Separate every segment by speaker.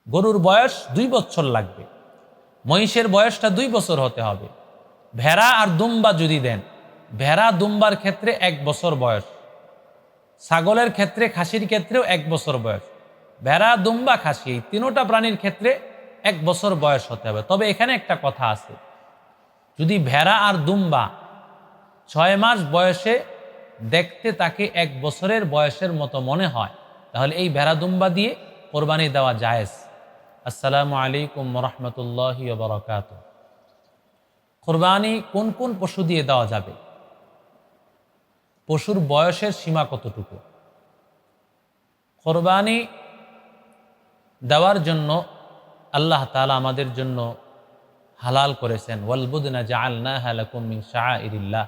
Speaker 1: গরুর বয়স 2 বছর লাগবে, মহিষের বয়সটা 2 বছর হতে হবে। ভেড়া আর দুম্বা যদি দেন, ভেড়া দুম্বার ক্ষেত্রে 1 বছর বয়স, ছাগলের ক্ষেত্রে খাসির ক্ষেত্রেও 1 বছর বয়স, ভেড়া দুম্বা খাসি এই তিনোটা প্রাণীর ক্ষেত্রে 1 বছর বয়স হতে হবে। তবে এখানে একটা কথা আছে, যদি ভেড়া আর দুম্বা 6 মাস বয়সে দেখতে তাকে 1 বছরের বয়সের মতো মনে হয়, তাহলে এই ভেড়া দুম্বা দিয়ে কোরবানি দেওয়া জায়েজ। আসসালামু আলাইকুম ওয়া রাহমাতুল্লাহি ওয়া বারাকাতুহু। কোরবানি কোন কোন পশু দিয়ে দেওয়া যাবে? পশুর বয়সের সীমা কতটুকু? কোরবানি দেওয়ার জন্য আল্লাহ তাআলা আমাদের জন্য হালাল করেছেন, ওয়াল বুদনা জাআলনাহা লাকুম মিন শাআইরিল্লাহ।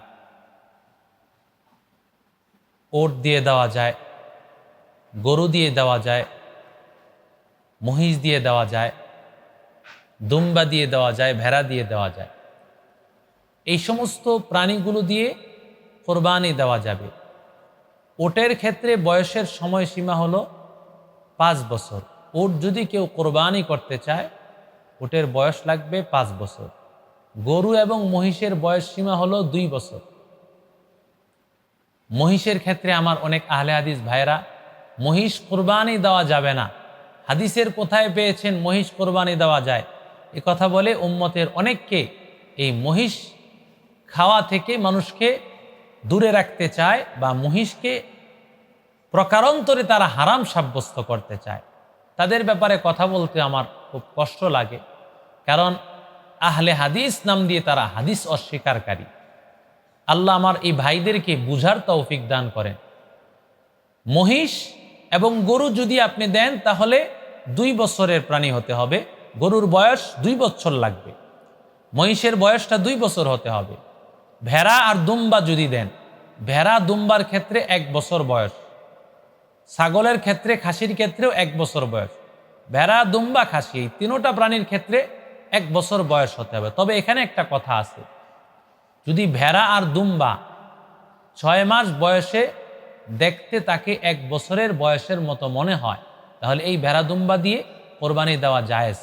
Speaker 1: ওট দিয়ে দেওয়া যায়, গরু দিয়ে দেওয়া যায়, মহিষ দিয়ে দেওয়া যায়, দুম্বা দিয়ে দেওয়া যায়, ভেড়া দিয়ে দেওয়া যায়। এই সমস্ত প্রাণীগুলো দিয়ে কোরবানি দেওয়া যাবে। ওটের ক্ষেত্রে বয়সের সময়সীমা হলো 5 বছর। ওট যদি কেউ কোরবানি করতে চায়, ওটের বয়স লাগবে 5 বছর। গরু এবং মহিষের বয়স সীমা হলো 2 বছর। মহিষের ক্ষেত্রে আমার অনেক আহলে হাদিস ভাইরা, মহিষ কোরবানি দেওয়া যাবে না, হাদিসের কোথায় পেয়েছেন মহিষ কোরবানি দেওয়া যায়, এ কথা বলে উম্মতের অনেককে এই মহিষ খাওয়া থেকে মানুষকে দূরে রাখতে চায়, বা মহিষকে প্রকারান্তরে তারা হারাম সাব্যস্ত করতে চায়। তাদের ব্যাপারে কথা বলতে আমার খুব কষ্ট লাগে, কারণ আহলে হাদিস নাম দিয়ে তারা হাদিস অস্বীকারী। আল্লাহ আমার এই ভাইদেরকে বুঝার তৌফিক দান করেন। মহিষ এবং গরু যদি আপনি দেন, তাহলে 2 বছরের প্রাণী হতে হবে। গরুর বয়স 2 বছর লাগবে, মহিষের বয়সটা 2 বছর হতে হবে। ভেড়া আর দুম্বা যদি দেন, ভেড়া দুম্বার ক্ষেত্রে 1 বছর বয়স, ছাগলের ক্ষেত্রে খাসির ক্ষেত্রেও 1 বছর বয়স, ভেড়া দুম্বা খাসি এই তিনোটা প্রাণীর ক্ষেত্রে 1 বছর বয়স হতে হবে। তবে এখানে একটা কথা আছে, যদি ভেড়া আর দুম্বা 6 মাস বয়সে দেখতে তাকে 1 বছরের বয়সের মতো মনে হয়, তাহলে এই ভেড়া দুম্বা দিয়ে কোরবানি দেওয়া জায়েজ,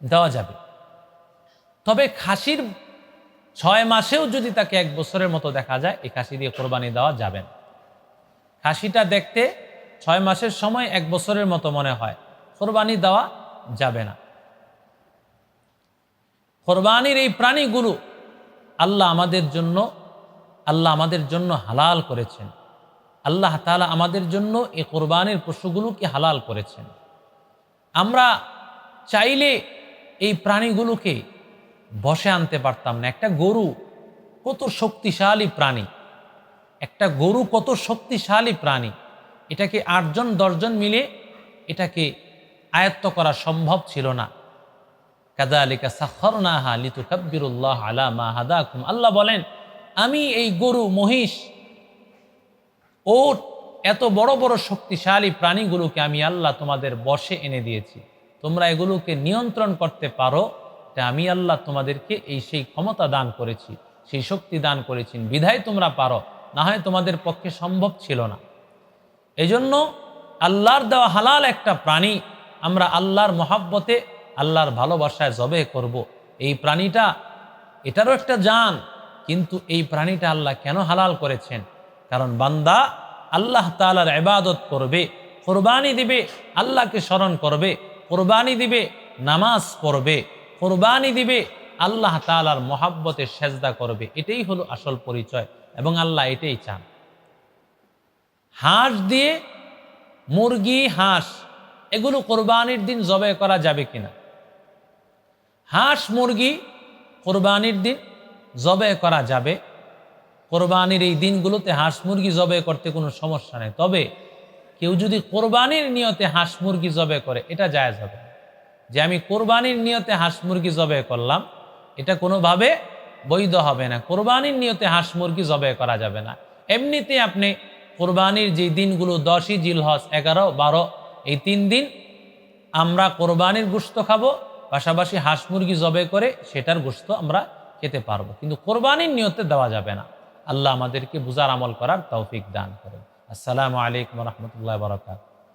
Speaker 1: দেওয়া যাবে। তবে খাসির 6 মাসেও যদি তাকে 1 বছরের মতো দেখা যায়, এই খাসি দিয়ে কোরবানি দেওয়া যাবে না। খাসিটা দেখতে 6 মাসের সময় 1 বছরের মতো মনে হয়, কোরবানি দেওয়া যাবে না। কোরবানির এই প্রাণীগুলো আল্লাহ আমাদের জন্য হালাল করেছেন। আল্লাহ তাআলা আমাদের জন্য এই কোরবানির পশুগুলোকে হালাল করেছেন। আমরা চাইলে এই প্রাণীগুলোকে বশে আনতে পারতাম না। একটা গরু কত শক্তিশালী প্রাণী, একটা গরু কত শক্তিশালী প্রাণী, এটাকে 8 জন 10 জন মিলে এটাকে আয়ত্ত করা সম্ভব ছিল না। কাযালিকা সাখখারনাহা লিতুকাব্বিরুল্লাহ আলা মা হাদাকুম। আল্লাহ বলেন, আমি এই গরু, মহিষ, ওট, এত বড় বড় শক্তিশালী প্রাণীগুলোকে আমি আল্লাহ তোমাদের বশে এনে দিয়েছি, তোমরা এগুলোকে নিয়ন্ত্রণ করতে পারো, তা আমি আল্লাহ তোমাদেরকে সেই ক্ষমতা দান করেছি, সেই শক্তি দান করেছি, বিধায় তোমরা পারো, না হয় তোমাদের পক্ষে সম্ভব ছিল না। এজন্য আল্লাহর দেওয়া হালাল একটা প্রাণী আমরা আল্লাহর মহাব্বতে, আল্লাহর ভালোবাসায় জবে করব। এই প্রাণীটা, এটারও একটা জান, কিন্তু এই প্রাণীটা আল্লাহ কেন হালাল করেছেন? কারণ বান্দা আল্লাহ তাআলার ইবাদত করবে, কোরবানি দিবে, আল্লাহকে স্মরণ করবে, কোরবানি দিবে, নামাজ পড়বে, কোরবানি দিবে, আল্লাহ তাআলার মহাব্বতে সেজদা করবে। এটাই হলো আসল পরিচয়, এবং আল্লাহ এটাই চান। হাঁস দিয়ে, মুরগি, হাঁস, এগুলো কোরবানির দিন জবে করা যাবে কিনা? হাঁস মুরগি কোরবানির দিন জবে করা যাবে। কোরবানির এই দিনগুলোতে হাঁস মুরগি জবে করতে কোনো সমস্যা নেই। তবে কেউ যদি কোরবানির নিয়তে হাঁস মুরগি জবে করে, এটা জায়েজ হবে। যে আমি কোরবানির নিয়তে হাঁস মুরগি জবে করলাম, এটা কোনোভাবে বৈধ হবে না। কোরবানির নিয়তে হাঁস মুরগি জবে করা যাবে না। এমনিতে আপনি কোরবানির যে দিনগুলো 10ই জিলহজ, 11, 12, এই 3 দিন আমরা কোরবানির গোশত খাবো, পাশাপাশি হাঁস মুরগি জবে করে সেটার গোশত আমরা খেতে পারবো, কিন্তু কোরবানির নিয়তে দেওয়া যাবে না। আল্লাহ আমাদেরকে বুঝার আমল করার তৌফিক দান করেন। আসসালামু আলাইকুম ওয়া রাহমাতুল্লাহি ওয়া বারাকাতুহু।